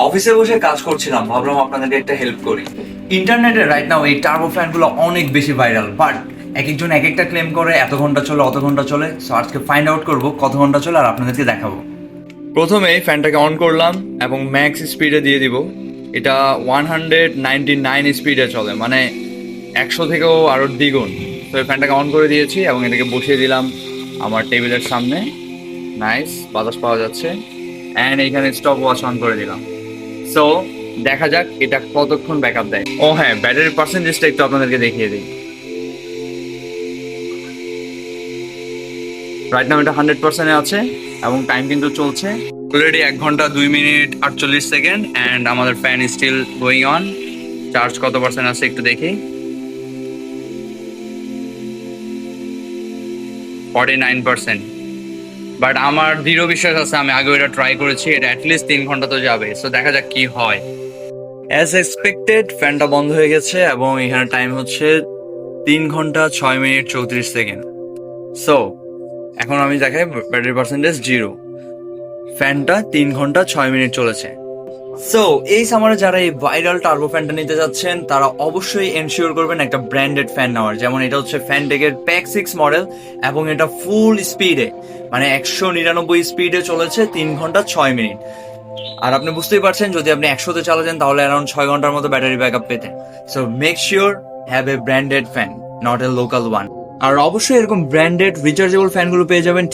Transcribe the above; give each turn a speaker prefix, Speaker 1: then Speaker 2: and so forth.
Speaker 1: অফিসে বসে কাজ করছিলাম, ভাবলাম আপনাদেরকে একটা হেল্প করি।
Speaker 2: ইন্টারনেটে রাইট নাও এই টার্বো ফ্যানগুলো অনেক বেশি ভাইরাল, বাট এক একজন এক একটা ক্লেম করে এত ঘন্টা চলে অত ঘন্টা চলে। সো আজকে ফাইন্ড আউট করবো কত ঘন্টা চলে আর আপনাদেরকে দেখাবো।
Speaker 1: প্রথমে ফ্যানটাকে অন করলাম এবং ম্যাক্স স্পিডে দিয়ে দিব। এটা 199 স্পিডে চলে, মানে 100 থেকেও আরও দ্বিগুণ। তো এই ফ্যানটাকে অন করে দিয়েছি এবং এটাকে বসিয়ে দিলাম আমার টেবিলের সামনে। নাইস, বাতাস পাওয়া যাচ্ছে। অ্যান্ড এইখানে স্টপ ওয়াচ অন করে দিলাম। সো দেখা যাক এটা কতক্ষণ ব্যাকআপ দেয়। ও হ্যাঁ, ব্যাটারির পার্সেন্টেজটা একটু আপনাদেরকে দেখিয়ে দিই। রাইট নাও এটা 100%-এ আছে এবং টাইম কিন্তু চলছে অলরেডি 1 ঘন্টা 2 মিনিট 48 সেকেন্ড। অ্যান্ড আমাদের fan still going on. Charge কত পার্সেন্ট আছে একটু দেখি। 49%। বাট আমার দৃঢ় বিশ্বাস আছে, আমি আগে এটা ট্রাই করেছি, এটা অ্যাটলিস্ট 3 ঘন্টা তো যাবে। সো দেখা যাক কি হয়। অ্যাজ এক্সপেক্টেড ফ্যানটা বন্ধ হয়ে গেছে এবং এখানে টাইম হচ্ছে 3 ঘন্টা 6 মিনিট 34 সেকেন্ড। সো এখন আমি দেখাই ব্যাটারি পার্সেন্টেজ 0। ফ্যানটা 3 ঘন্টা 6 মিনিট চলেছে।
Speaker 2: সো এই সামারে যারা এই ভাইরাল টার্বো ফ্যানটা নিতে যাচ্ছেন তারা অবশ্যই এনশিওর করবেন একটা ব্র্যান্ডেড ফ্যান নেওয়ার। যেমন এটা হচ্ছে ফ্যানটেকের প্যাক 6 মডেল এবং এটা ফুল স্পিডে মানে 199 স্পিডে চলেছে 3 ঘন্টা 6 মিনিট। আর আপনি বুঝতেই পারছেন যদি আপনি 100-তে চালাতেন তাহলে অ্যারাউন্ড 6 ঘন্টার মতো ব্যাটারি ব্যাকআপ পেতেন। So make sure have a branded fan, not a local one. আর অবশ্যই এরকম ব্র্যান্ডেড রিচার্জেবল ফ্যানগুলো পেয়ে যাবেন